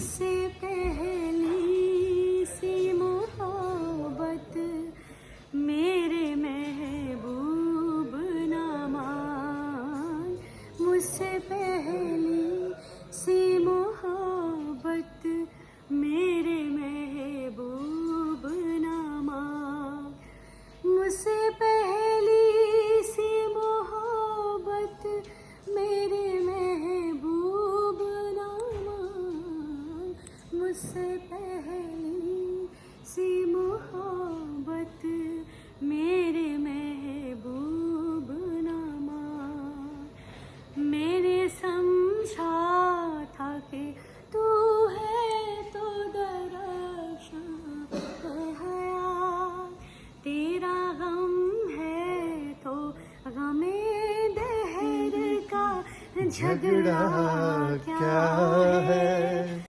मुझसे पहली सी मोहब्बत मेरे महबूब ना मान, मुझसे पहली सी मोहब्बत मेरे महबूब ना मान, मुझसे पहली सी मोहब्बत मेरे महबूब ना मान, मुझसे पहली सी मोहब्बत मेरे महबूब ना मान। मैंने समझा था कि तू है तो दरअसल है हयात, तेरा गम है तो गमे दहर का झगड़ा क्या है।